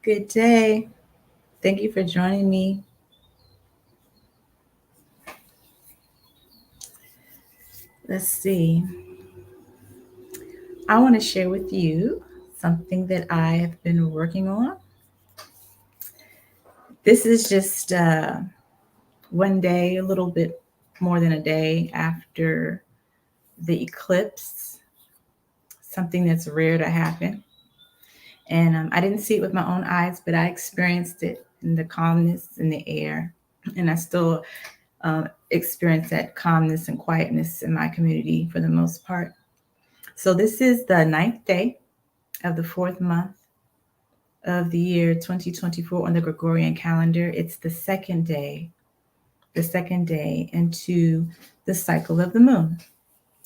Good day. Thank you for joining me. Let's see. I want to share with you something that I have been working on. This is just one day, a little bit more than a day after the eclipse, something that's rare to happen. And I didn't see it with my own eyes, but I experienced it in the calmness in the air. And I still experience that calmness and quietness in my community for the most part. So this is the ninth day of the fourth month of the year 2024 on the Gregorian calendar. It's the second day into the cycle of the moon.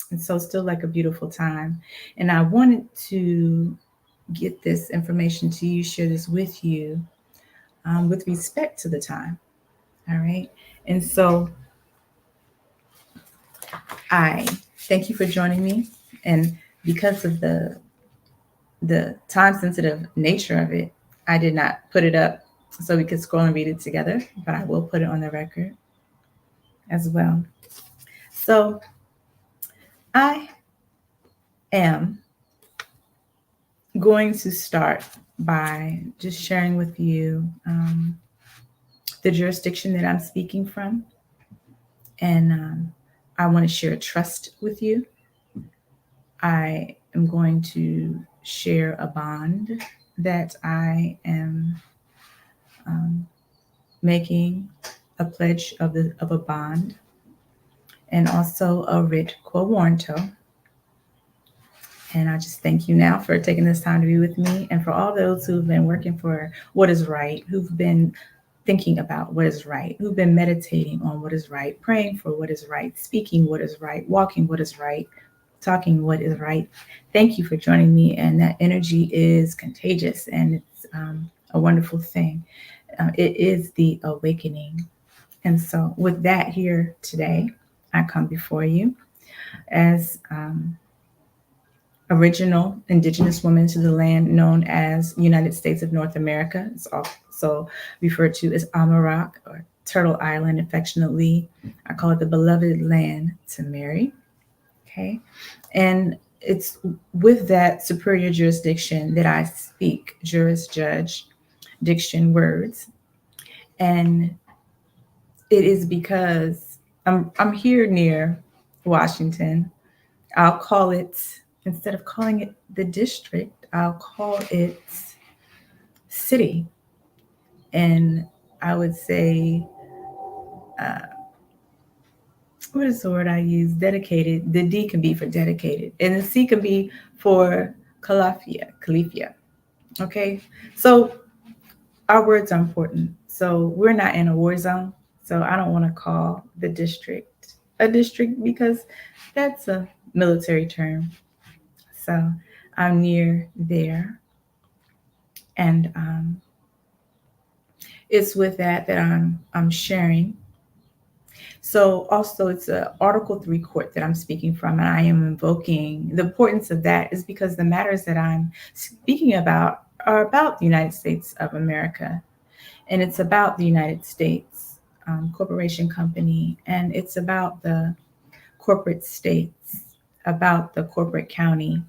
And so still like a beautiful time. And I wanted to get this information to you, share this with you with respect to the time. All right. And so I thank you for joining me. And because of the time sensitive nature of it, I did not put it up so we could scroll and read it together, but I will put it on the record as well. So I am going to start by just sharing with you the jurisdiction that I'm speaking from. And I want to share a trust with you. I am going to share a bond that I am making a pledge of a bond, and also a writ quo warranto. And I just thank you now for taking this time to be with me, and for all those who've been working for what is right, who've been thinking about what is right, who've been meditating on what is right, praying for what is right, speaking what is right, walking what is right, talking what is right. Thank you for joining me. And that energy is contagious, and it's a wonderful thing. It is the awakening. And so, with that, here today, I come before you as original indigenous woman to the land known as United States of North America. It's also referred to as Amarak, or Turtle Island, affectionately. I call it the beloved land to marry. Okay. And it's with that superior jurisdiction that I speak juris, judge, diction, words. And it is because I'm here near Washington. I'll call it, instead of calling it the district, I'll call it city. And I would say, uh, what is the word I use? Dedicated. The D can be for dedicated, and the C can be for Califia. Okay. So our words are important. So we're not in a war zone. So I don't want to call the district a district because that's a military term. So I'm near there. And it's with that I'm sharing. So also it's a Article 3 court that I'm speaking from, and I am invoking the importance of that is because the matters that I'm speaking about are about the United States of America, and it's about the United States corporation company, and it's about the corporate states, about the corporate county,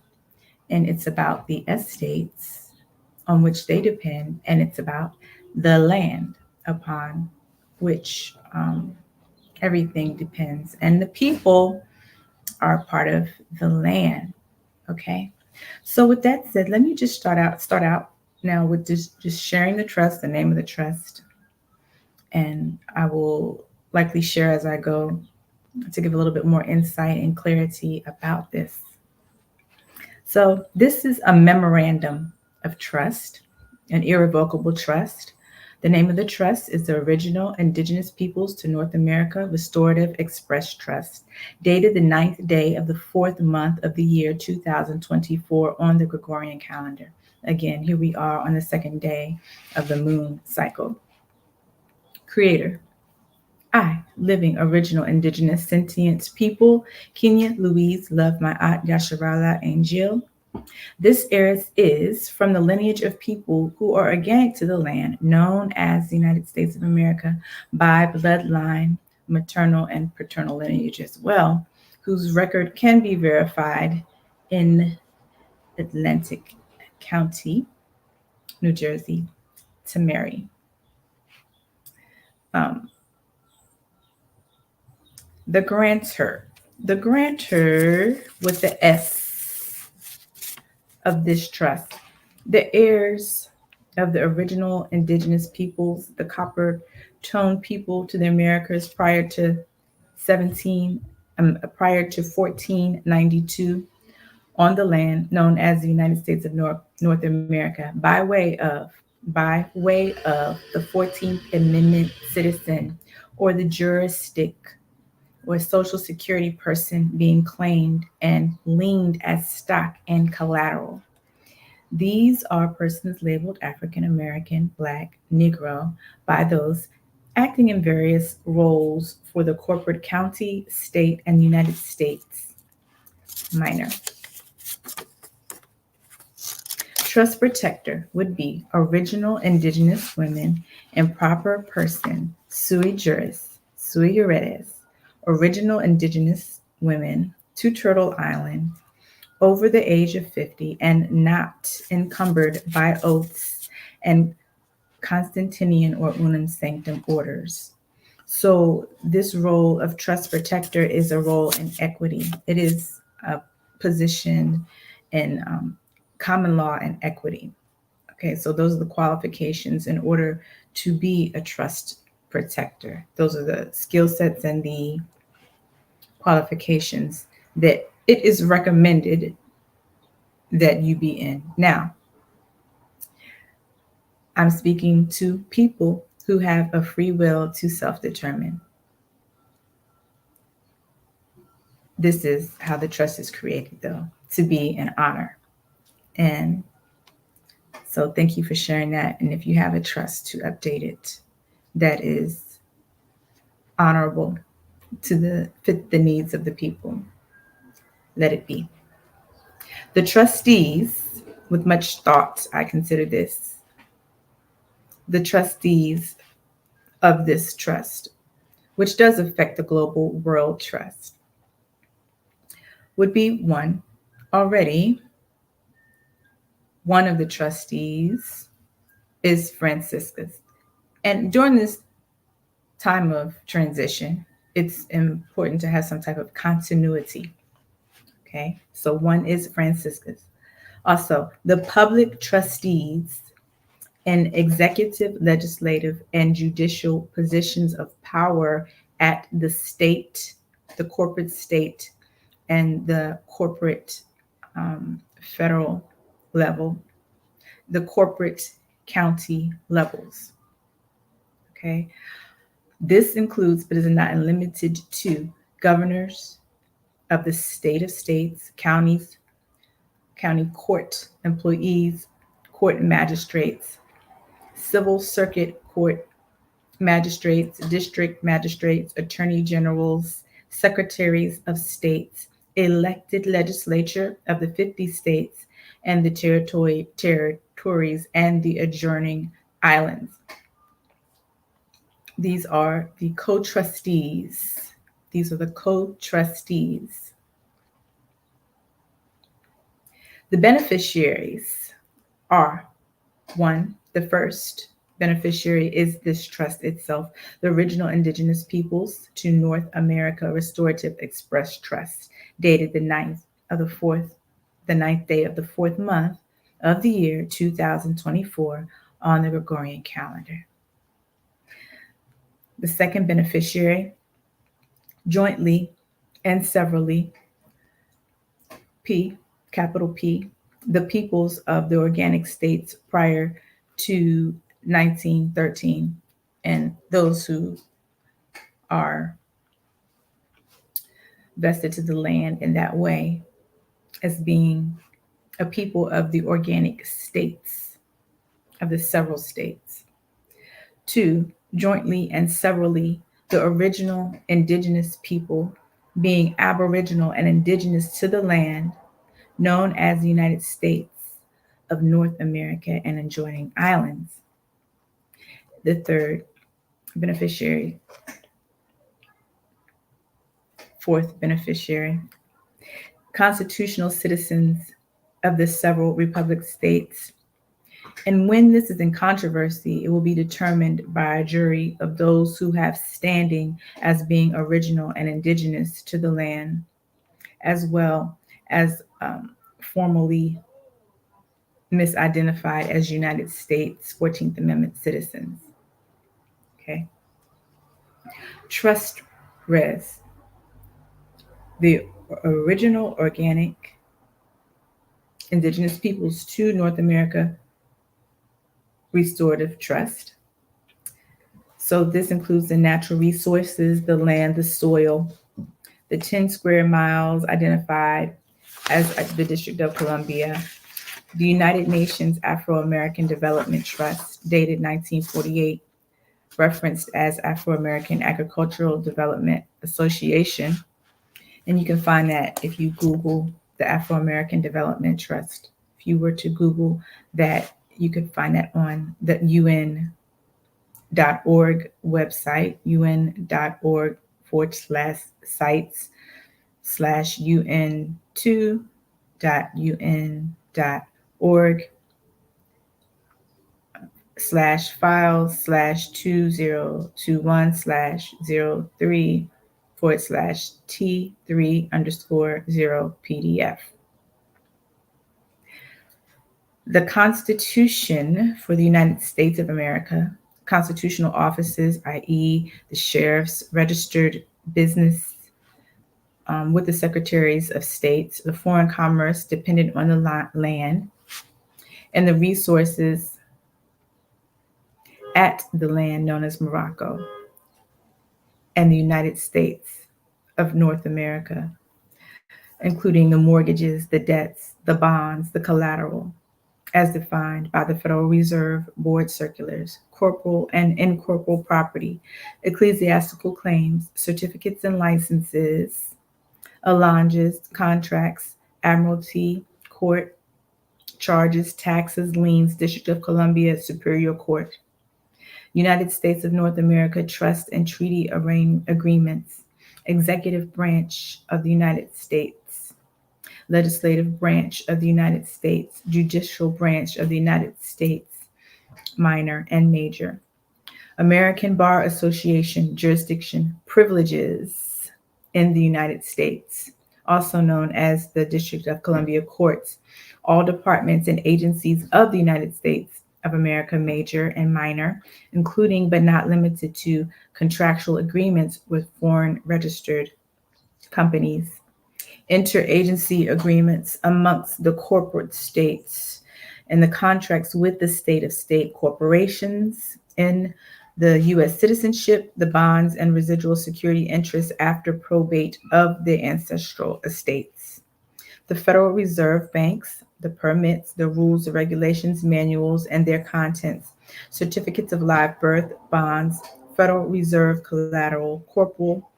and it's about the estates on which they depend, and it's about the land upon which everything depends. And the people are part of the land. Okay. So with that said, let me just start out now with just sharing the trust, the name of the trust. And I will likely share as I go to give a little bit more insight and clarity about this. So this is a memorandum of trust, an irrevocable trust. The name of the trust is the Original Indigenous Peoples to North America Restorative Express Trust, dated the ninth day of the fourth month of the year 2024 on the Gregorian calendar. Again, here we are on the second day of the moon cycle. Creator, I, living original indigenous sentient people, Kenya Louise Love My Aunt Yasharala Angel, This heiress is from the lineage of people who are organic to the land, known as the United States of America by bloodline, maternal and paternal lineage as well, whose record can be verified in Atlantic County, New Jersey, to marry. Um, the grantor. The grantor with the S of this trust, the heirs of the original indigenous peoples, the copper tone people to the Americas prior to 1492 on the land known as the United States of North America by way of the 14th Amendment citizen or the juristic or social security person being claimed and liened as stock and collateral. These are persons labeled African American, Black, Negro by those acting in various roles for the corporate county, state, and United States minor. Trust protector would be original indigenous women and proper person, sui juris, original indigenous women to Turtle Island over the age of 50 and not encumbered by oaths and Constantinian or unum sanctum orders. So, this role of trust protector is a role in equity. It is a position in common law and equity. Okay, so those are the qualifications in order to be a trust protector. Those are the skill sets and the qualifications that it is recommended that you be in. Now, I'm speaking to people who have a free will to self determine. This is how the trust is created, though, to be an honor. And so, thank you for sharing that. And if you have a trust, to update it that is honorable to fit the needs of the people, let it be. The trustees, with much thought, I consider this the trustees of this trust, which does affect the global world trust, would be one of the trustees is Franciscus. And during this time of transition, it's important to have some type of continuity. Okay, so one is Franciscus. Also, the public trustees in executive, legislative, and judicial positions of power at the state, the corporate state, and the corporate federal level, the corporate county levels. Okay, this includes, but is not limited to, governors of the state of states, counties, county court employees, court magistrates, civil circuit court magistrates, district magistrates, attorney generals, secretaries of states, elected legislature of the 50 states and the territories and the adjoining islands. These are the co-trustees. These are the co-trustees. The beneficiaries are one, the first beneficiary is this trust itself, the original indigenous peoples to North America Restorative Express Trust, dated the ninth day of the fourth month of the year 2024 on the Gregorian calendar. The second beneficiary, jointly and severally, capital P, the peoples of the organic states prior to 1913, and those who are vested to the land in that way as being a people of the organic states, of the several states. Two, jointly and severally, the original indigenous people being aboriginal and indigenous to the land, known as the United States of North America and adjoining islands. The third beneficiary, fourth beneficiary, constitutional citizens of the several republic states. And when this is in controversy, it will be determined by a jury of those who have standing as being original and indigenous to the land, as well as formally misidentified as United States 14th Amendment citizens. Okay. Trust res, the original organic indigenous peoples to North America restorative trust. So this includes the natural resources, the land, the soil, the 10 square miles identified as the District of Columbia, the United Nations Afro-American Development Trust, dated 1948, referenced as Afro-American Agricultural Development Association. And you can find that if you Google the Afro-American Development Trust. If you were to Google that, you could find that on the UN.org website, UN.org/files/2021/03/T3_0 PDF. The Constitution for the United States of America, constitutional offices, i.e., the sheriffs, registered business with the secretaries of states, the foreign commerce dependent on the land, and the resources at the land known as Morocco, and the United States of North America, including the mortgages, the debts, the bonds, the collateral, as defined by the Federal Reserve Board circulars, corporal and incorporeal property, ecclesiastical claims, certificates and licenses, allonges, contracts, admiralty, court, charges, taxes, liens, District of Columbia, Superior Court, United States of North America trust and treaty agreements, executive branch of the United States, legislative branch of the United States, judicial branch of the United States, minor and major, American Bar Association jurisdiction privileges in the United States, also known as the District of Columbia Courts, all departments and agencies of the United States of America, major and minor, including but not limited to contractual agreements with foreign registered companies, interagency agreements amongst the corporate states, and the contracts with the state corporations in the U.S. citizenship, the bonds and residual security interests after probate of the ancestral estates, the Federal Reserve banks, the permits, the rules, the regulations, manuals, and their contents, certificates of live birth, bonds, Federal Reserve collateral, corporal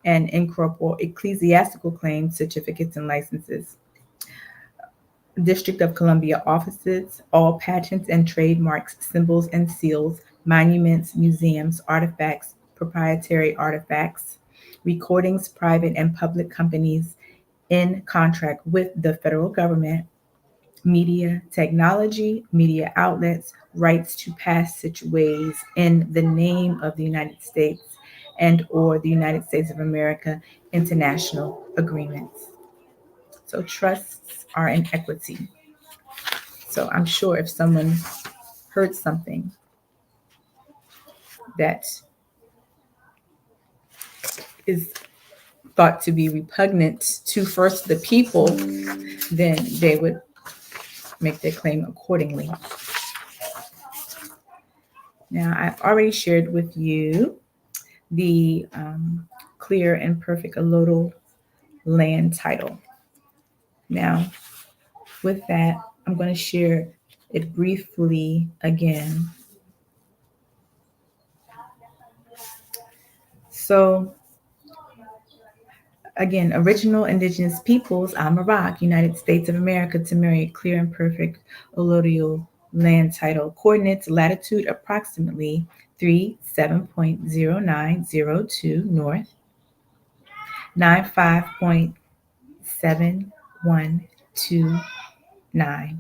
and incorporeal ecclesiastical claims, certificates, and licenses, District of Columbia offices, all patents and trademarks, symbols and seals, monuments, museums, artifacts, proprietary artifacts, recordings, private and public companies in contract with the federal government, media technology, media outlets, rights to passageways in the name of the United States and or the United States of America, international agreements. So trusts are in equity. So I'm sure if someone heard something that is thought to be repugnant to first the people, then they would make their claim accordingly. Now, I've already shared with you the clear and perfect allottal land title. Now, with that, I'm going to share it briefly again. So, Again, original indigenous peoples, I'm Iraq, United States of America, to marry clear and perfect allodial land title. Coordinates: latitude approximately 37.0902 north, 95.7129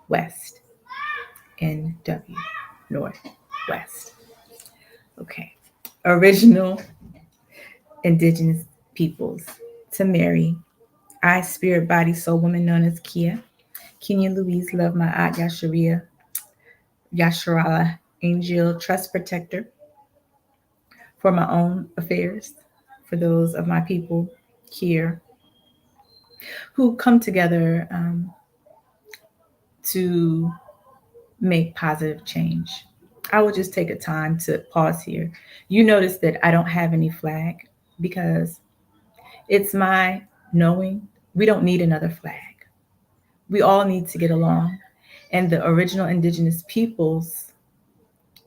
west, NW, northwest. Okay. Original indigenous peoples to marry. I, spirit, body, soul, woman known as Kei'yah. Kenya Louise, love my aunt Yasharia, Yasharala, angel, trust protector for my own affairs, for those of my people here who come together to make positive change. I will just take a time to pause here. You notice that I don't have any flag because it's my knowing we don't need another flag. We all need to get along. And the original indigenous peoples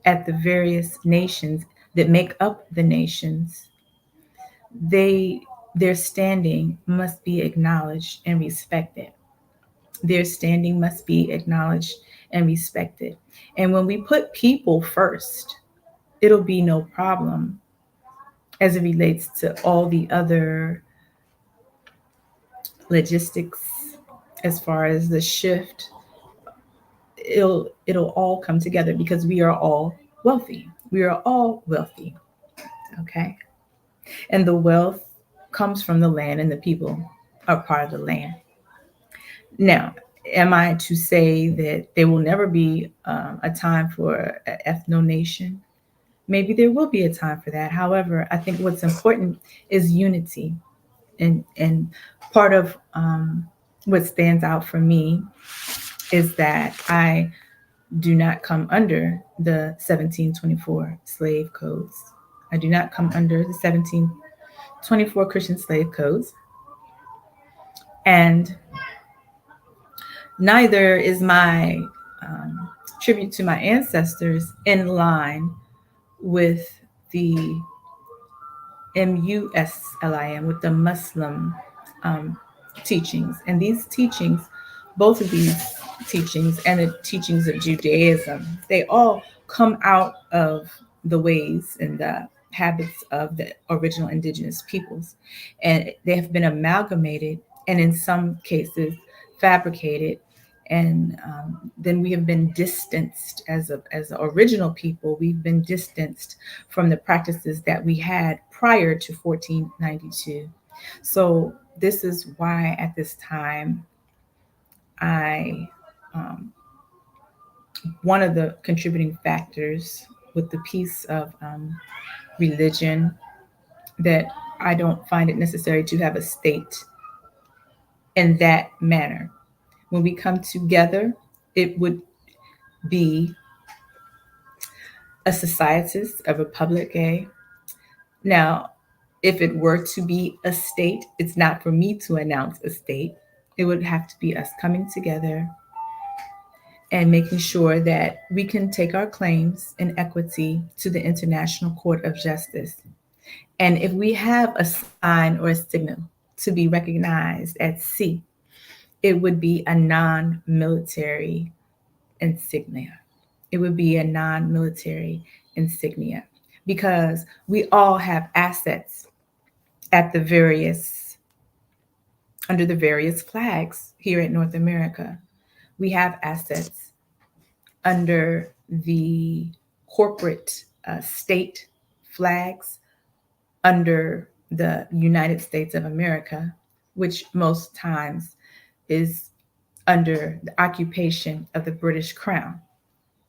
at the various nations that make up the nations, they their standing must be acknowledged and respected. Their standing must be acknowledged and respected. And when we put people first, it'll be no problem as it relates to all the other logistics as far as the shift. It'll all come together because we are all wealthy. We are all wealthy. Okay. And the wealth comes from the land, and the people are part of the land. Now, am I to say that there will never be a time for an ethno nation? Maybe there will be a time for that. However, I think what's important is unity, and part of what stands out for me is that I do not come under the 1724 slave codes. I do not come under the 1724 Christian slave codes. And neither is my tribute to my ancestors in line with the MUSLIM, with the Muslim um, teachings. And these teachings, both of these teachings and the teachings of Judaism, they all come out of the ways and the habits of the original indigenous peoples. And they have been amalgamated and in some cases fabricated. And then we have been distanced as a original people. We've been distanced from the practices that we had prior to 1492. So this is why at this time I um, one of the contributing factors with the piece of religion, that I don't find it necessary to have a state in that manner. When we come together, it would be a societas, a republic. Now, if it were to be a state, it's not for me to announce a state. It would have to be us coming together and making sure that we can take our claims in equity to the International Court of Justice. And if we have a sign or a signal to be recognized at sea, it would be a non military insignia. It would be a non military insignia because we all have assets at the various, under the various flags here at North America. We have assets under the corporate state flags, under the United States of America, which most times is under the occupation of the British Crown.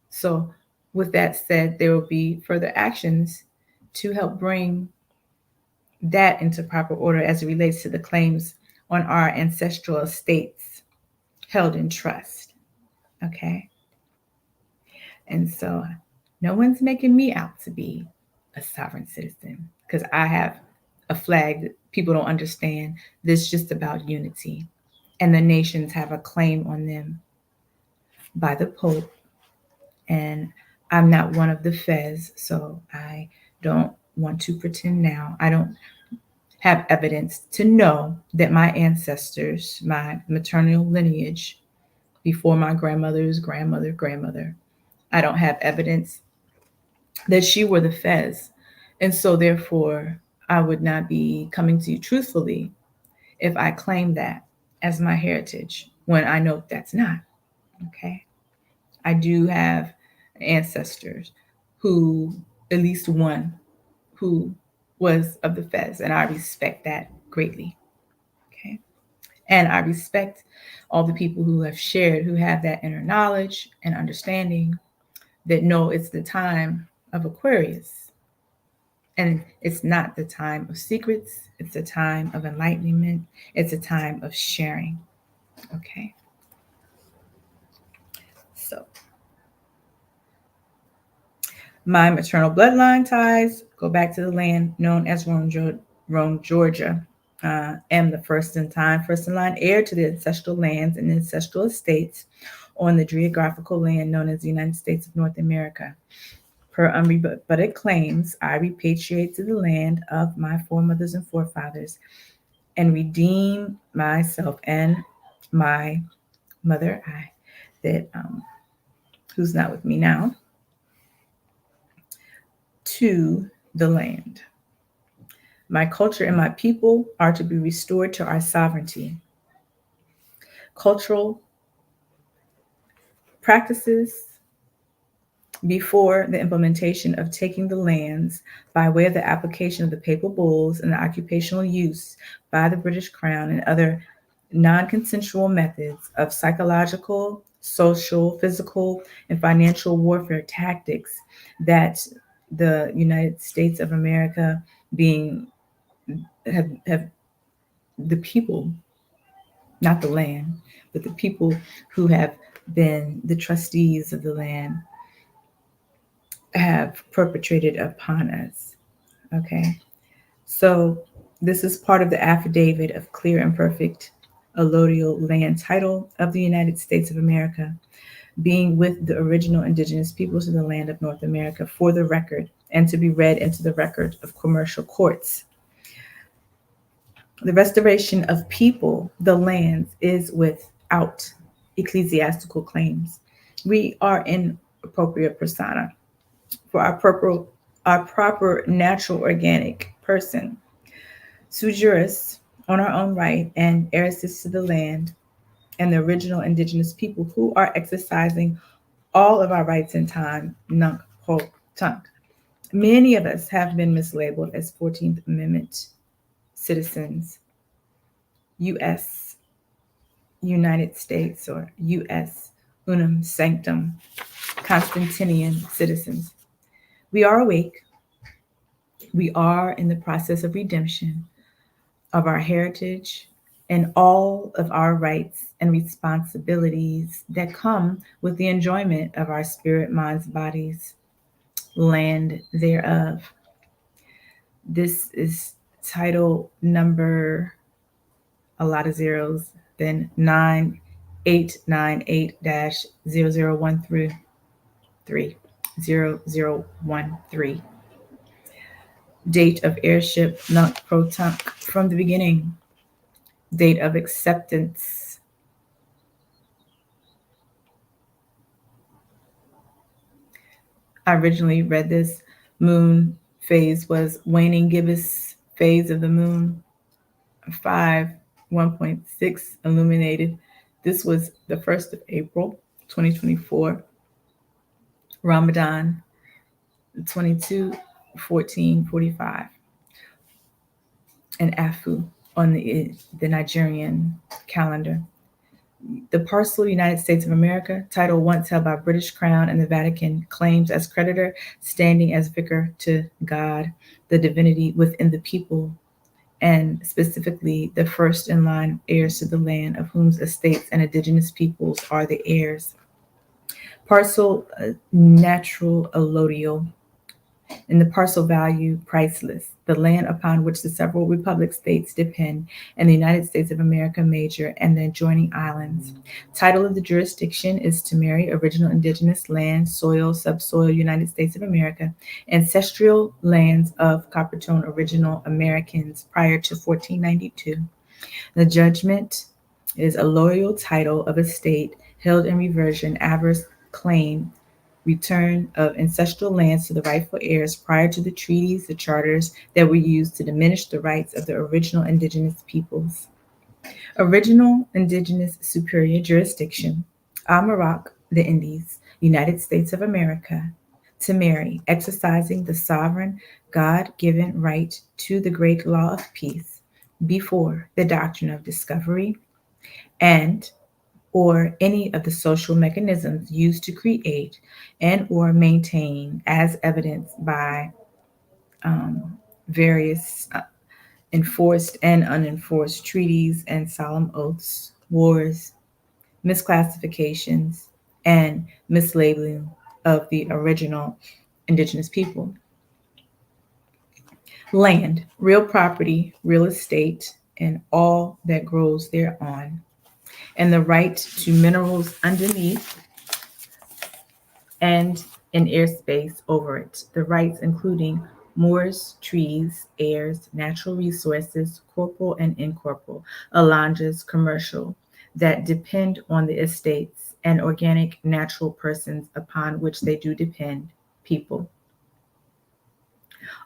So, with that said, there will be further actions to help bring that into proper order as it relates to the claims on our ancestral estates held in trust. Okay. And so no one's making me out to be a sovereign citizen because I have a flag that people don't understand. This is just about unity. And the nations have a claim on them by the Pope. And I'm not one of the Fez, so I don't want to pretend now. I don't have evidence to know that my ancestors, my maternal lineage, before my grandmother's grandmother, I don't have evidence that she were the Fez. And so therefore, I would not be coming to you truthfully if I claim that as my heritage when I know that's not. Okay. I do have ancestors who, at least one, who was of the Fez, and I respect that greatly. Okay. And I respect all the people who have shared, who have that inner knowledge and understanding that know it's the time of Aquarius. And it's not the time of secrets, it's a time of enlightenment, it's a time of sharing. Okay. So, my maternal bloodline ties go back to the land known as Rome, Georgia. Am the first in line heir to the ancestral lands and ancestral estates on the geographical land known as the United States of North America. Per unrebutted claims, I repatriate to the land of my foremothers and forefathers and redeem myself and my mother, who's not with me now, to the land. My culture and my people are to be restored to our sovereignty. Cultural practices before the implementation of taking the lands by way of the application of the papal bulls and the occupational use by the British Crown and other non-consensual methods of psychological, social, physical, and financial warfare tactics that the United States of America have the people, not the land, but the people who have been the trustees of the land have perpetrated upon us. Okay. So this is part of the affidavit of clear and perfect allodial land title of the United States of America, being with the original indigenous peoples of the land of North America for the record and to be read into the record of commercial courts. The restoration of people, the lands, is without ecclesiastical claims. We are in appropriate persona for our proper natural organic person, sui juris, on our own right, and heiresses to the land and the original indigenous people who are exercising all of our rights in time, nunc pro tunc. Many of us have been mislabeled as 14th Amendment citizens, U.S., United States, or U.S. unum sanctum Constantinian citizens. We are awake. We are in the process of redemption of our heritage and all of our rights and responsibilities that come with the enjoyment of our spirit, minds, bodies, land thereof. This is title number, a lot of zeros, then 9898-0013. 0013. Date of heirship, nunc pro tunc, from the beginning. Date of acceptance. I originally read this. Moon phase was waning gibbous phase of the moon. 1.6 illuminated. This was the 1st of April, 2024. Ramadan, 22/14/45. And Afu on the Nigerian calendar. The parcel United States of America, title once held by British Crown and the Vatican, claims as creditor, standing as vicar to God, the divinity within the people, and specifically the first in line heirs to the land, of whose estates and indigenous peoples are the heirs. Parcel natural allodial and the parcel value priceless. The land upon which the several republic states depend, and the United States of America major and the adjoining islands. Title of the jurisdiction is to marry original indigenous land, soil, subsoil, United States of America, ancestral lands of Coppertone original Americans prior to 1492. The judgment is a loyal title of estate held in reversion, adverse claim, return of ancestral lands to the rightful heirs prior to the treaties, the charters that were used to diminish the rights of the original indigenous peoples. Original indigenous superior jurisdiction, Amarak, the Indies, United States of America, to marry, exercising the sovereign God given right to the great law of peace before the doctrine of discovery and or any of the social mechanisms used to create and or maintain as evidenced by various enforced and unenforced treaties and solemn oaths, wars, misclassifications, and mislabeling of the original indigenous people. Land, real property, real estate, and all that grows thereon, and the right to minerals underneath and in airspace over it. The rights including moors, trees, airs, natural resources, corporal and incorporeal, alonges, commercial, that depend on the estates, and organic natural persons upon which they do depend, people.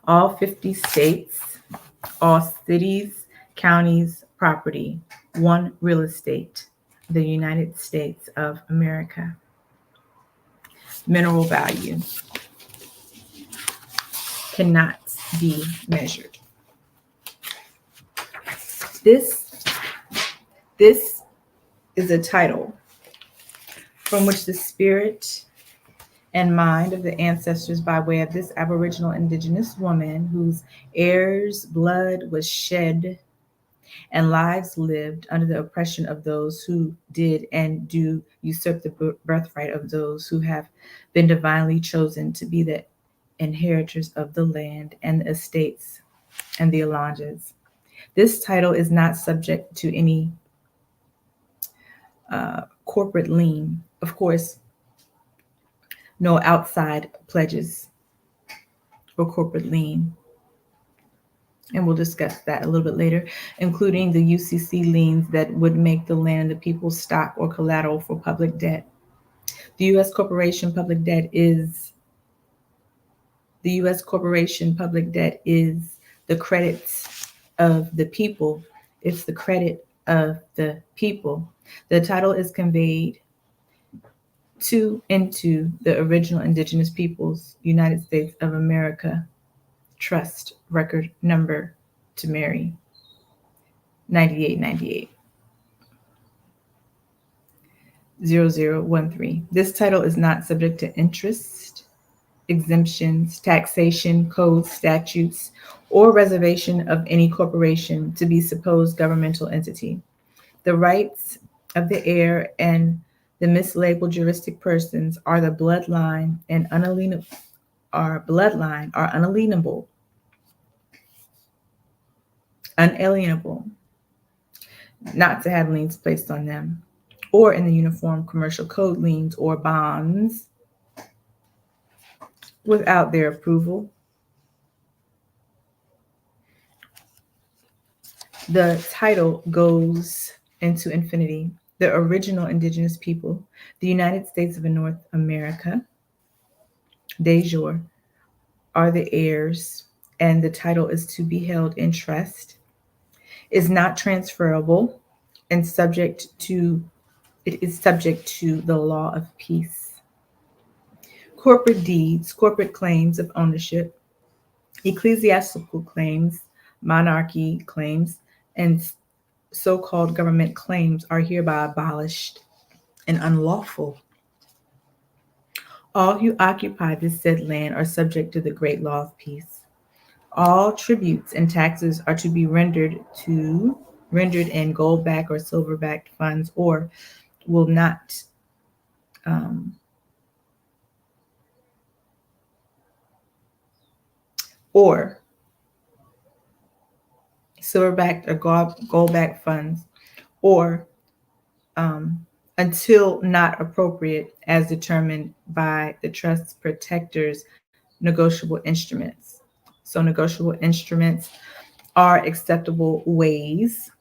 All 50 states, all cities, counties, property, one real estate, the United States of America. Mineral value cannot be measured. This is a title from which the spirit and mind of the ancestors by way of this Aboriginal indigenous woman whose heirs' blood was shed and lives lived under the oppression of those who did and do usurp the birthright of those who have been divinely chosen to be the inheritors of the land and the estates and the allonges. This title is not subject to any corporate lien. Of course, no outside pledges or corporate lien. And we'll discuss that a little bit later, including the UCC liens that would make the land the people's stock or collateral for public debt. The U.S. corporation public debt is the credits of the people. It's the credit of the people. The title is conveyed into the original indigenous peoples, United States of America Trust record number to marry 9898 0013. This title is not subject to interest, exemptions, taxation, codes, statutes, or reservation of any corporation to be supposed governmental entity. The rights of the heir and the mislabeled juristic persons are the bloodline and unalienable, not to have liens placed on them, or in the Uniform Commercial Code liens or bonds without their approval. The title goes into infinity. The original indigenous people, the United States of North America, de jure, are the heirs, and the title is to be held in trust, is not transferable, and it is subject to the law of peace. Corporate deeds, corporate claims of ownership, ecclesiastical claims, monarchy claims, and so-called government claims are hereby abolished and unlawful. All who occupy this said land are subject to the great law of peace. All tributes and taxes are to be rendered in gold-backed or silver-backed funds, or will not or silver-backed or gold-backed funds, or until not appropriate as determined by the trust protector's negotiable instruments. So negotiable instruments are acceptable ways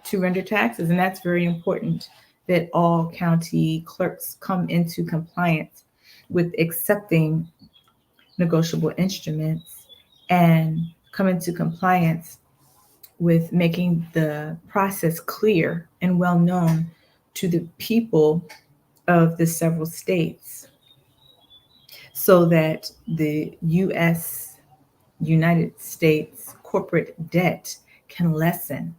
to render taxes, and that's very important that all county clerks come into compliance with accepting negotiable instruments and come into compliance with making the process clear and well known to the people of the several states so that the United States corporate debt can lessen.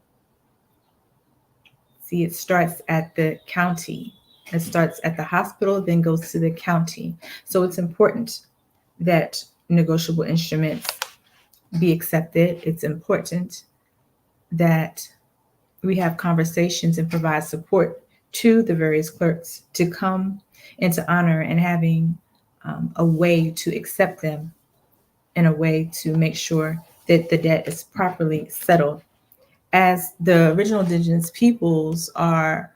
See, it starts at the county. It starts at the hospital, then goes to the county. So it's important that negotiable instruments be accepted. It's important that we have conversations and provide support to the various clerks to come into honor and having a way to accept them in a way to make sure that the debt is properly settled. As the original indigenous peoples are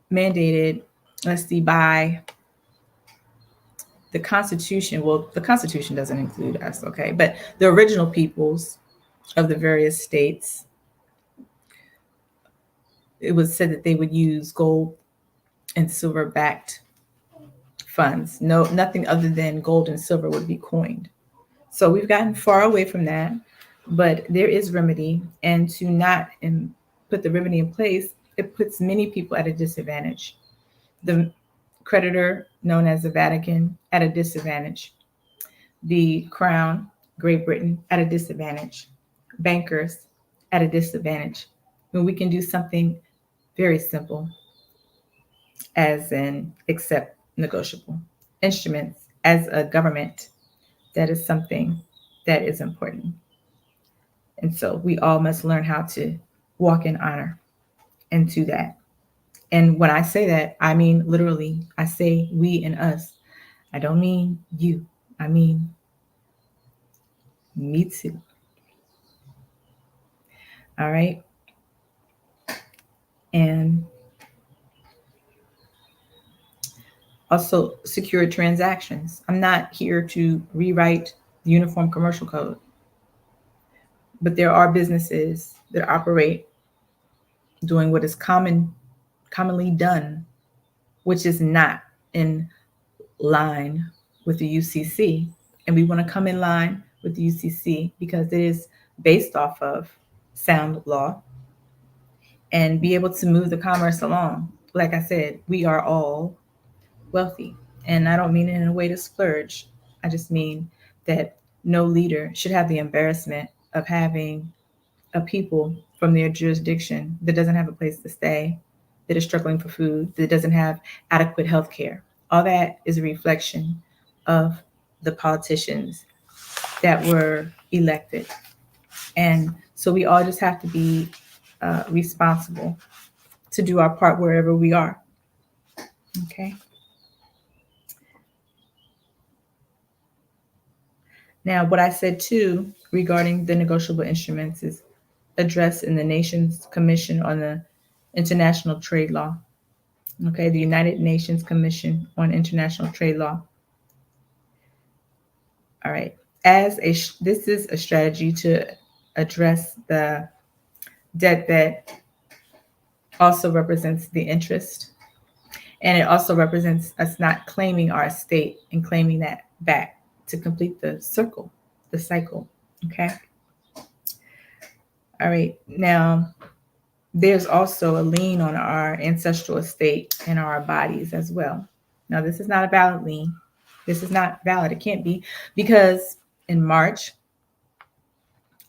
mandated, let's see, by the Constitution. Well, the Constitution doesn't include us, okay? But the original peoples of the various states, it was said that they would use gold and silver backed funds. No, nothing other than gold and silver would be coined. So we've gotten far away from that, but there is remedy. And to not put the remedy in place, it puts many people at a disadvantage. The creditor, known as the Vatican, at a disadvantage. The Crown, Great Britain, at a disadvantage. Bankers at a disadvantage. When we can do something very simple as an accept negotiable instruments as a government, that is something that is important. And so we all must learn how to walk in honor and to that. And when I say that, I mean literally, I say we and us. I don't mean you. I mean me too. All right. And also secure transactions. I'm not here to rewrite the Uniform Commercial Code, but there are businesses that operate doing what is commonly done, which is not in line with the UCC. And we want to come in line with the UCC because it is based off of sound law and be able to move the commerce along. Like I said, we are all wealthy. And I don't mean it in a way to splurge. I just mean that no leader should have the embarrassment of having a people from their jurisdiction that doesn't have a place to stay, that is struggling for food, that doesn't have adequate health care. All that is a reflection of the politicians that were elected. And so we all just have to be responsible to do our part wherever we are. Okay. Now, what I said too regarding the negotiable instruments is addressed in the Nations Commission on the International Trade Law. Okay, the United Nations Commission on International Trade Law. All right. This is a strategy to address the debt that also represents the interest, and it also represents us not claiming our estate and claiming that back to complete the circle, the cycle. Okay. All right. Now, there's also a lien on our ancestral estate and our bodies as well. Now, this is not a valid lien. This is not valid. It can't be, because in March,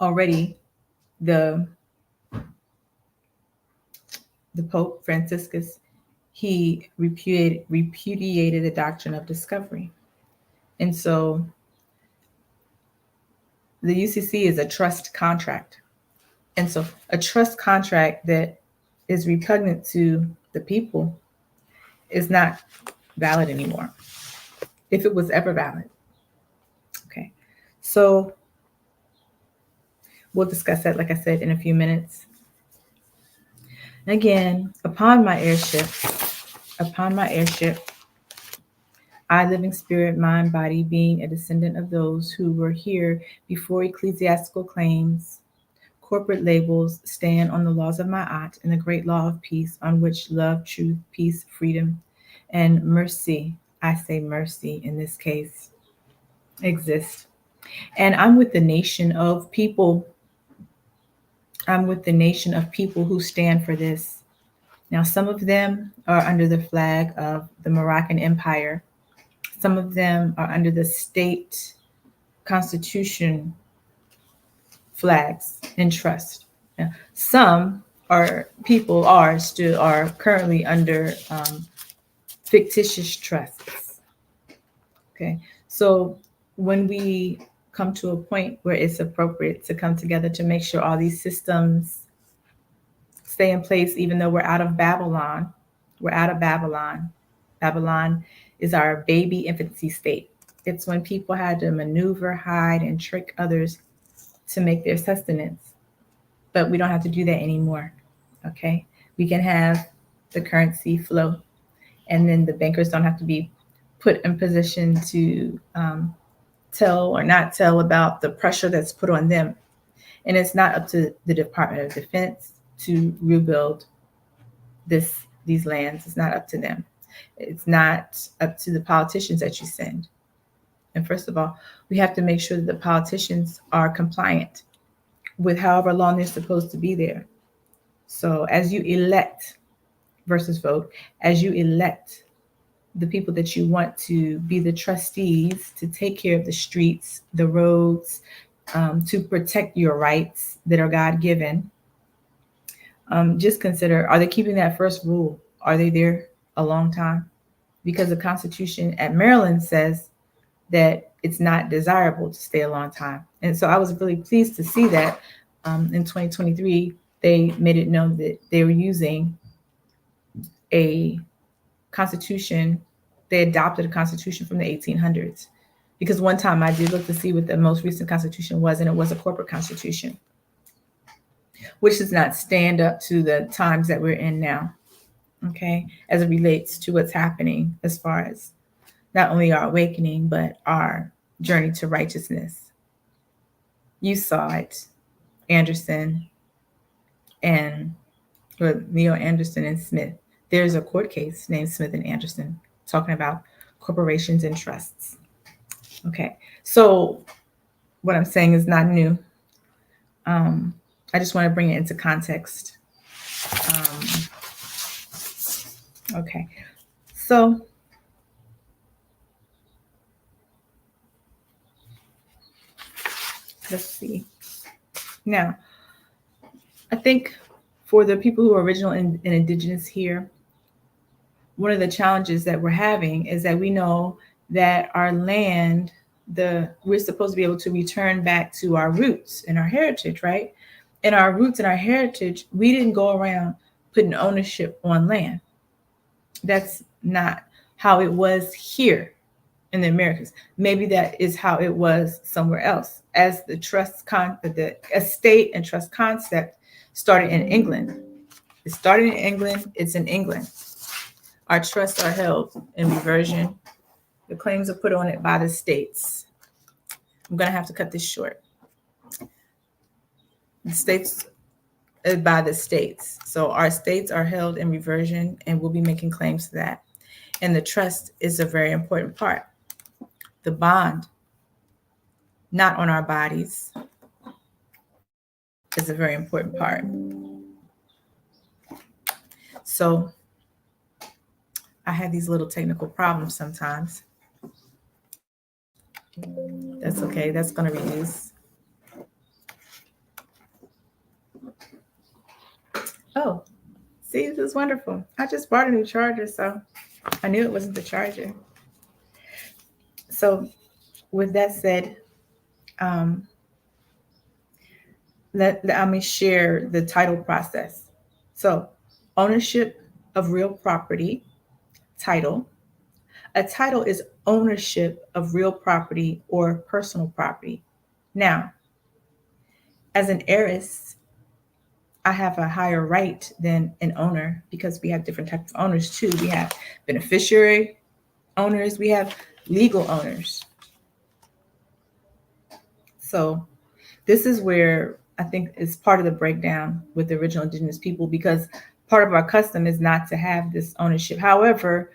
already the Pope Franciscus, he repudiated the doctrine of discovery. And so the UCC is a trust contract. And so a trust contract that is repugnant to the people is not valid anymore, if it was ever valid. Okay. So we'll discuss that, like I said, in a few minutes. Again, upon my airship, I, living spirit, mind, body, being a descendant of those who were here before ecclesiastical claims, corporate labels, stand on the laws of Ma'at and the great law of peace, on which love, truth, peace, freedom, and mercy, I say mercy in this case, exist. And I'm with the nation of people. I'm with the nation of people who stand for this. Now, some of them are under the flag of the Moroccan Empire. Some of them are under the state constitution flags and trust. Now, some are currently under fictitious trusts. Okay, so when we come to a point where it's appropriate to come together to make sure all these systems stay in place, even though we're out of Babylon. We're out of Babylon. Babylon is our baby infancy state. It's when people had to maneuver, hide, and trick others to make their sustenance. But we don't have to do that anymore. Okay? We can have the currency flow, and then the bankers don't have to be put in position to tell or not tell about the pressure that's put on them. And it's not up to the Department of Defense to rebuild these lands. It's not up to them. It's not up to the politicians that you send. And first of all, we have to make sure that the politicians are compliant with however long they're supposed to be there. So as you elect versus vote, as you elect the people that you want to be the trustees to take care of the streets, the roads, to protect your rights that are God given, just consider, are they keeping that first rule? Are they there a long time? Because the Constitution at Maryland says that it's not desirable to stay a long time. And so I was really pleased to see that in 2023, they made it known that they were using a constitution. They adopted a constitution from the 1800s. Because one time I did look to see what the most recent constitution was, and it was a corporate constitution, which does not stand up to the times that we're in now, okay, as it relates to what's happening as far as not only our awakening, but our journey to righteousness. You saw it, Anderson and Neil Anderson and Smith. There's a court case named Smith and Anderson talking about corporations and trusts. Okay, so what I'm saying is not new. I just want to bring it into context. Okay, so let's see. Now, I think for the people who are original and indigenous here, one of the challenges that we're having is that we know that our land, we're supposed to be able to return back to our roots and our heritage, right? And our roots and our heritage, we didn't go around putting ownership on land. That's not how it was here in the Americas. Maybe that is how it was somewhere else, as the the estate and trust concept started in England. It started in England. It's in England. Our trusts are held in reversion. The claims are put on it by the states. I'm going to have to cut this short. The states by the states. So our states are held in reversion, and we'll be making claims to that. And the trust is a very important part. The bond, not on our bodies, is a very important part. So I have these little technical problems sometimes. That's okay. That's going to reduce. Oh, see, this is wonderful. I just bought a new charger, so I knew it wasn't the charger. So with that said, let me share the title process. So ownership of real property, title. A title is ownership of real property or personal property. Now, as an heiress, I have a higher right than an owner because we have different types of owners too. We have beneficiary owners, we have legal owners. So this is where I think is part of the breakdown with the original indigenous people, because part of our custom is not to have this ownership. However,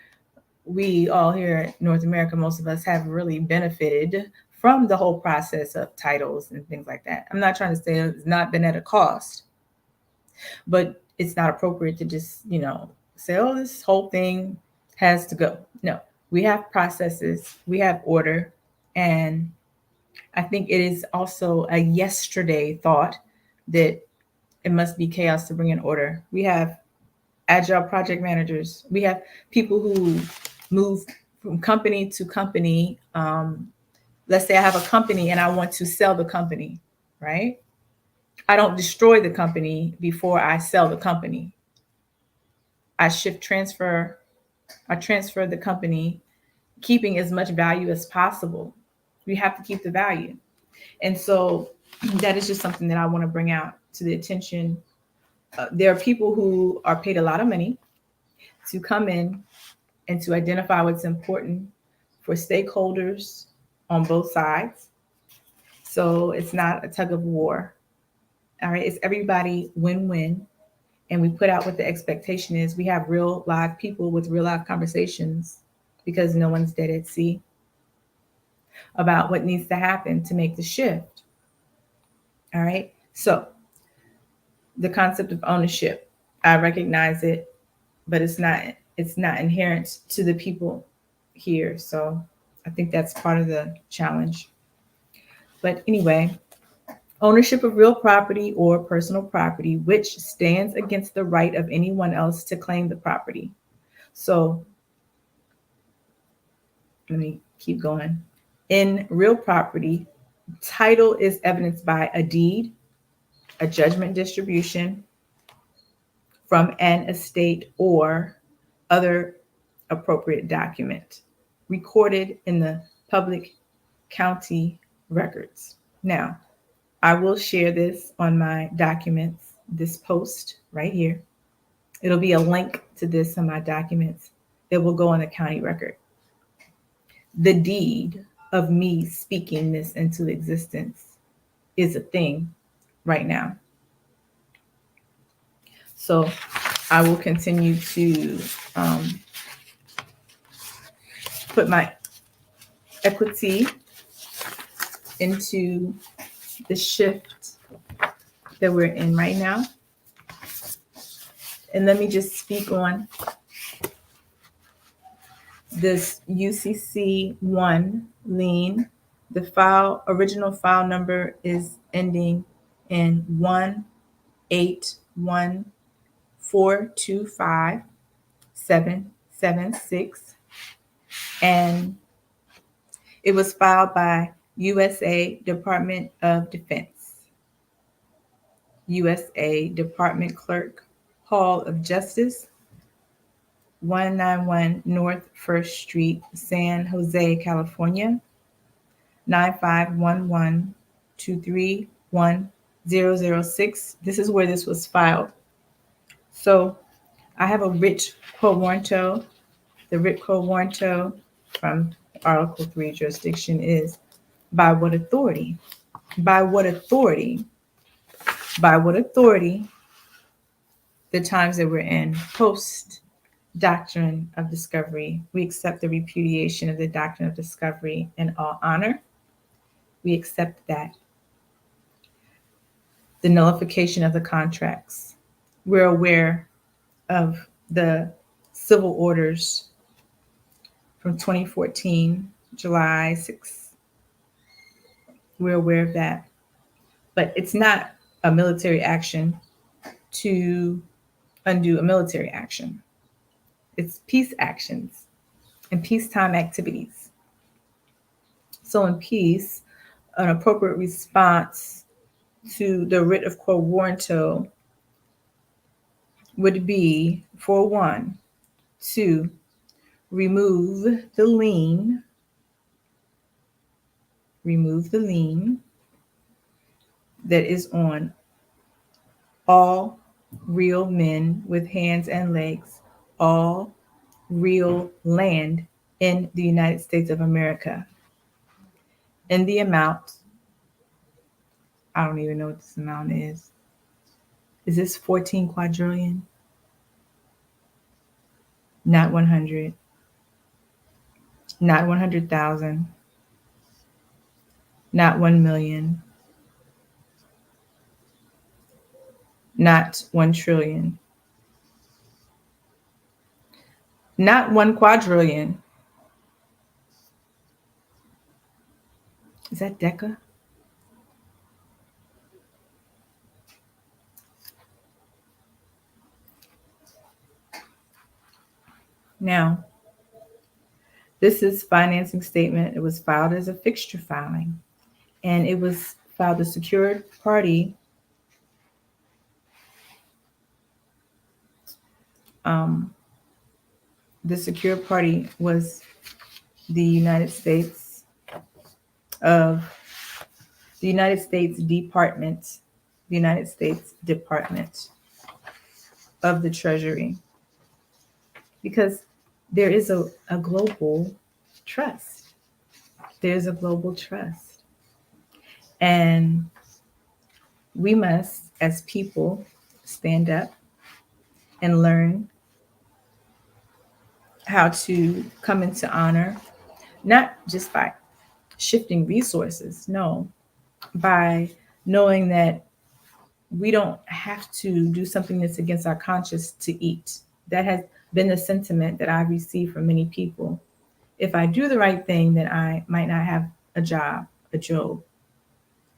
we all here in North America, most of us have really benefited from the whole process of titles and things like that. I'm not trying to say it's not been at a cost, but it's not appropriate to just, say, oh, this whole thing has to go. No, we have processes, we have order. And I think it is also a yesterday thought that it must be chaos to bring in order. We have agile project managers, we have people who move from company to company. Let's say I have a company and I want to sell the company, right? I don't destroy the company before I sell the company. I I transfer the company, keeping as much value as possible. We have to keep the value. And so that is just something that I want to bring out to the attention. There are people who are paid a lot of money to come in and to identify what's important for stakeholders on both sides. So it's not a tug of war. All right. It's everybody win-win. And we put out what the expectation is. We have real live people with real live conversations, because no one's dead at sea, about what needs to happen to make the shift. All right. So the concept of ownership, I recognize it, but it's not inherent to the people here. So I think that's part of the challenge. But anyway, ownership of real property or personal property, which stands against the right of anyone else to claim the property. So let me keep going. In real property, title is evidenced by a deed, a judgment distribution from an estate, or other appropriate document recorded in the public county records. Now, I will share this on my documents, this post right here. It'll be a link to this on my documents that will go on the county record. The deed of me speaking this into existence is a thing right now. So I will continue to put my equity into the shift that we're in right now. And let me just speak on this UCC 1 lien. The original file number is ending in 181425776. And it was filed by USA Department of Defense, USA Department Clerk, Hall of Justice, 191 North 1st Street, San Jose, California, 95112310006. This is where this was filed. So I have a writ quo warranto. The writ quo warranto from Article 3 jurisdiction is by what authority? By what authority? By what authority? The times that we're in, post doctrine of discovery, we accept the repudiation of the doctrine of discovery in all honor. We accept that. The nullification of the contracts. We're aware of the civil orders from 2014, July 6th. We're aware of that. But it's not a military action to undo a military action. It's peace actions and peacetime activities. So in peace, an appropriate response to the writ of quo warranto would be, for one, to remove the lien, that is on all real men with hands and legs, all real land in the United States of America, in the amount, I don't even know what this amount is. Is this 14 quadrillion? Not 100, not 100,000, not 1 million, not 1 trillion, not 1 quadrillion. Is that Deca? Now, this is financing statement. It was filed as a fixture filing, and it was filed a secured party. Um, the secured party was the United States of the United States Department, the United States Department of the Treasury, because there is a global trust. There's a global trust. And we must, as people, stand up and learn how to come into honor, not just by shifting resources, no, by knowing that we don't have to do something that's against our conscience to eat. That has been the sentiment that I've received from many people. If I do the right thing, then I might not have a job, a job.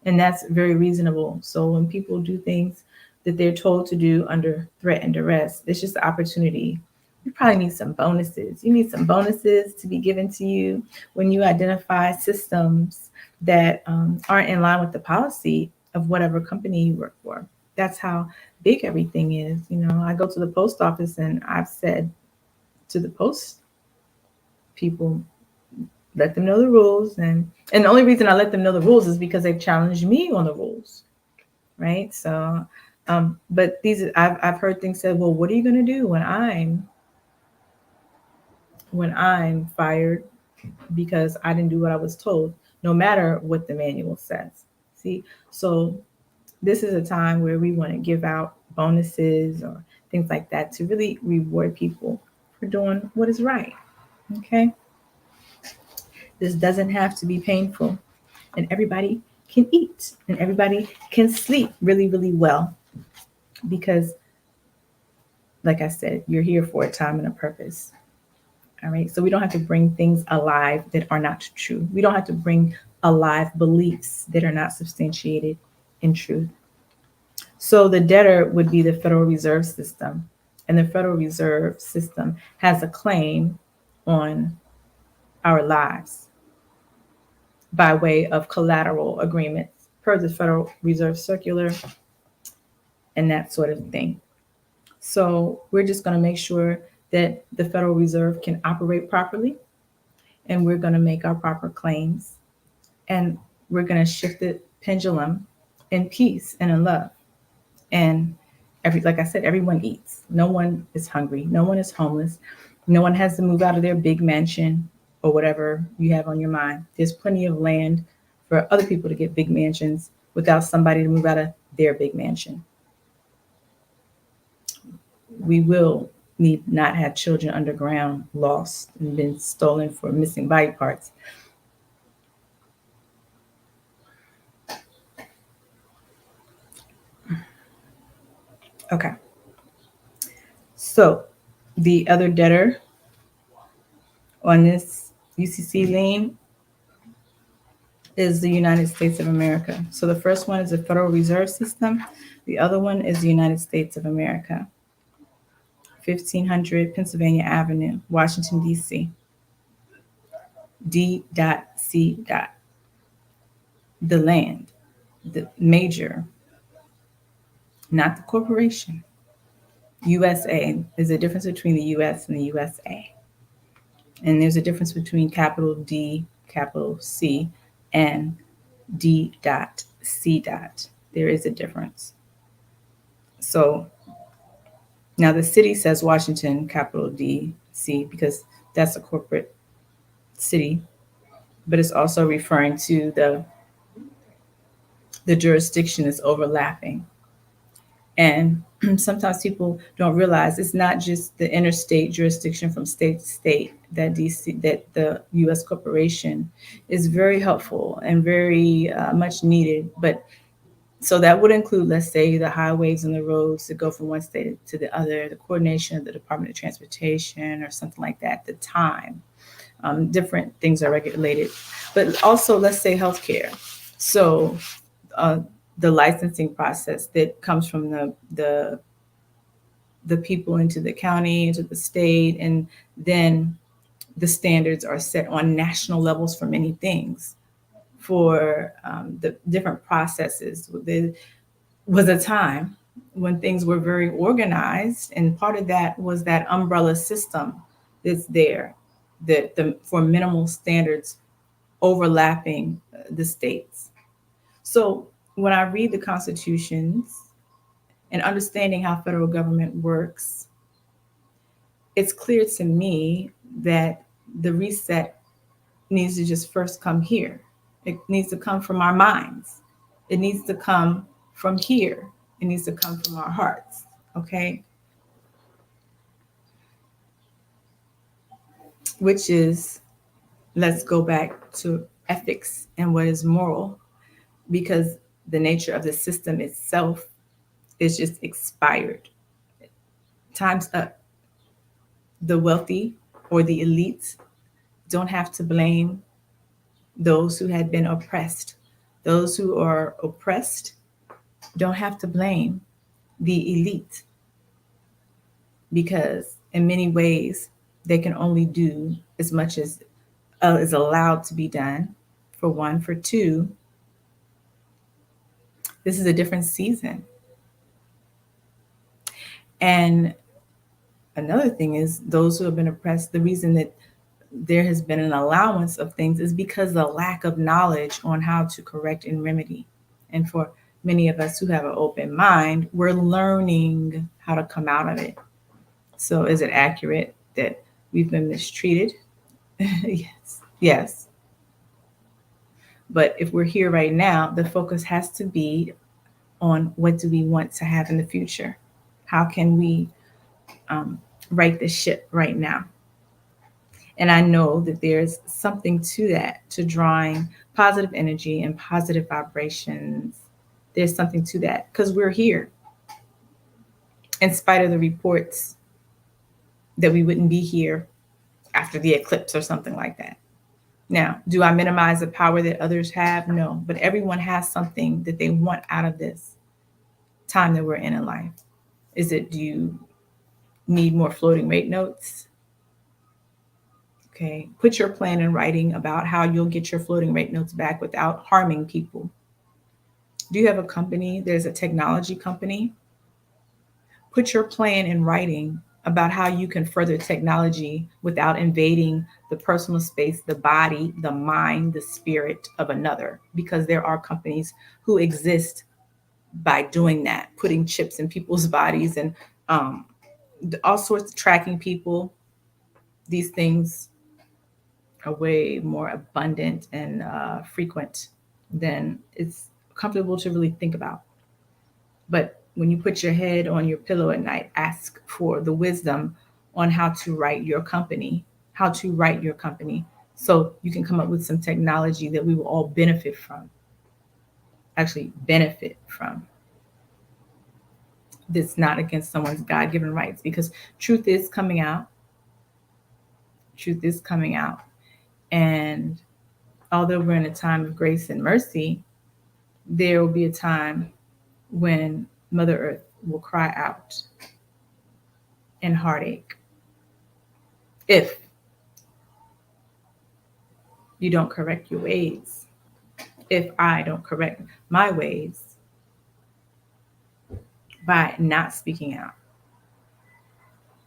And that's very reasonable. So when people do things that they're told to do under threat and duress, it's just an opportunity. You probably need some bonuses. You need some bonuses to be given to you when you identify systems that aren't in line with the policy of whatever company you work for. That's how big everything is. You know, I go to the post office and I've said to the post people, let them know the rules. And the only reason I let them know the rules is because they've challenged me on the rules, right? So, but I've heard things said, well, what are you going to do when I'm fired because I didn't do what I was told, no matter what the manual says? See, so this is a time where we want to give out bonuses or things like that to really reward people for doing what is right. Okay. This doesn't have to be painful, and everybody can eat and everybody can sleep really, really well because, like I said, you're here for a time and a purpose. All right. So we don't have to bring things alive that are not true. We don't have to bring alive beliefs that are not substantiated in truth. So the debtor would be the Federal Reserve System, and the Federal Reserve System has a claim on our lives by way of collateral agreements per the Federal Reserve Circular and that sort of thing. So we're just going to make sure that the Federal Reserve can operate properly, and we're going to make our proper claims, and we're going to shift the pendulum in peace and in love. And like I said, everyone eats. No one is hungry. No one is homeless. No one has to move out of their big mansion or whatever you have on your mind. There's plenty of land for other people to get big mansions without somebody to move out of their big mansion. We will need not have children underground lost and been stolen for missing body parts. Okay. So the other debtor on this UCC lien is the United States of America. So the first one is the Federal Reserve System. The other one is the United States of America. 1500 Pennsylvania Avenue, Washington, D.C. D.C. The land, the major, not the corporation. USA. There's a difference between the US and the USA. And there's a difference between capital D, capital C, and D.C. there is a difference. So now the city says Washington, capital DC, because that's a corporate city, but it's also referring to the jurisdiction is overlapping. And sometimes people don't realize it's not just the interstate jurisdiction from state to state that DC, that the U.S. corporation is very helpful and very much needed. But so that would include, let's say, the highways and the roads that go from one state to the other, the coordination of the Department of Transportation or something like that, the time. Different things are regulated, but also, let's say, healthcare. So uh, the licensing process that comes from the people into the county, into the state, and then the standards are set on national levels for many things. For the different processes, there was a time when things were very organized, and part of that was that umbrella system that's there, that for minimal standards overlapping the states. So when I read the constitutions and understanding how federal government works, it's clear to me that the reset needs to just first come here. It needs to come from our minds. It needs to come from here. It needs to come from our hearts. Okay. Which is, let's go back to ethics and what is moral, because the nature of the system itself is just expired. Time's up. The wealthy or the elites don't have to blame those who had been oppressed. Those who are oppressed don't have to blame the elite, because in many ways they can only do as much as is allowed to be done. For one. For two, this is a different season. And another thing is, those who have been oppressed, the reason that there has been an allowance of things is because the lack of knowledge on how to correct and remedy. And for many of us who have an open mind, we're learning how to come out of it. So is it accurate that we've been mistreated? Yes. Yes. But if we're here right now, the focus has to be on what do we want to have in the future? How can we right the ship right now? And I know that there's something to that, to drawing positive energy and positive vibrations. There's something to that because we're here. In spite of the reports that we wouldn't be here after the eclipse or something like that. Now, do I minimize the power that others have? No, but everyone has something that they want out of this time that we're in life. Is it, do you need more floating rate notes? Okay, put your plan in writing about how you'll get your floating rate notes back without harming people. Do you have a company? There's a technology company. Put your plan in writing about how you can further technology without invading the personal space, the body, the mind, the spirit of another, because there are companies who exist by doing that, putting chips in people's bodies and all sorts of tracking people. These things are way more abundant and frequent than it's comfortable to really think about. But when you put your head on your pillow at night, ask for the wisdom on how to write your company, so you can come up with some technology that we will all benefit from, actually benefit from. That's not against someone's God-given rights, because truth is coming out. Truth is coming out. And although we're in a time of grace and mercy, there will be a time when Mother Earth will cry out in heartache if you don't correct your ways, if I don't correct my ways by not speaking out,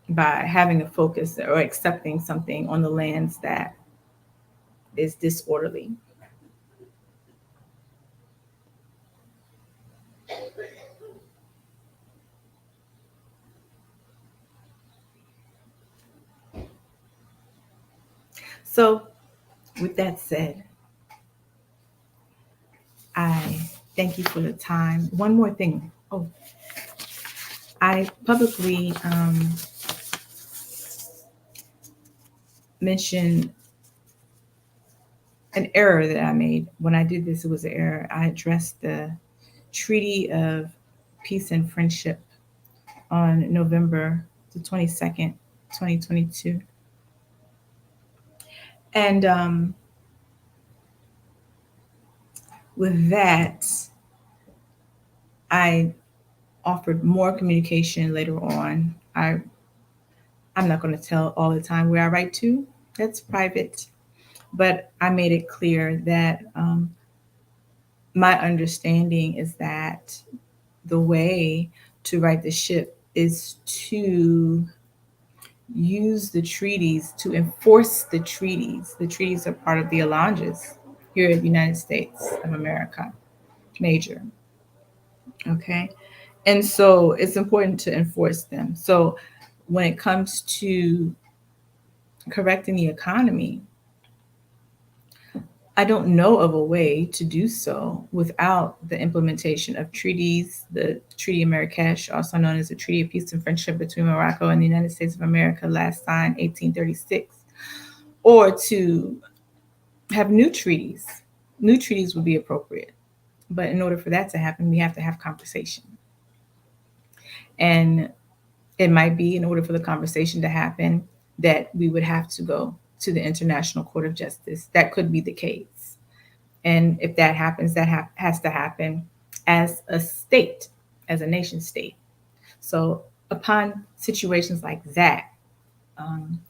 by having a focus or accepting something on the lands that is disorderly. So, with that said, I thank you for the time. One more thing. Oh, I publicly mentioned an error that I made. When I did this, it was an error. I addressed the Treaty of Peace and Friendship on November the 22nd, 2022. And with that, I offered more communication later on. I'm not going to tell all the time where I write to. That's private. But I made it clear that my understanding is that the way to right the ship is to use the treaties, to enforce the treaties. The treaties are part of the alliances here at the United States of America, major. Okay. And so it's important to enforce them. So when it comes to correcting the economy, I don't know of a way to do so without the implementation of treaties, the Treaty of Marrakesh, also known as the Treaty of Peace and Friendship between Morocco and the United States of America, last signed 1836, or to have new treaties. New treaties would be appropriate. But in order for that to happen, we have to have conversation. And it might be in order for the conversation to happen that we would have to go to the International Court of Justice. That could be the case. And if that happens, that has to happen as a state, as a nation state. So, upon situations like that,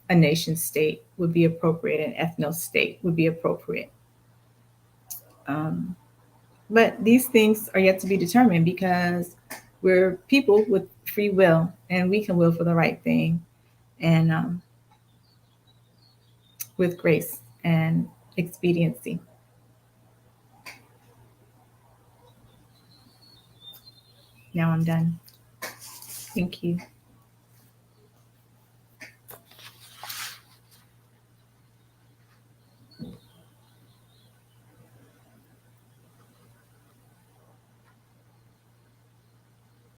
a nation state would be appropriate, an ethno state would be appropriate. Um, but these things are yet to be determined because we're people with free will and we can will for the right thing and with grace and expediency. Now I'm done. Thank you.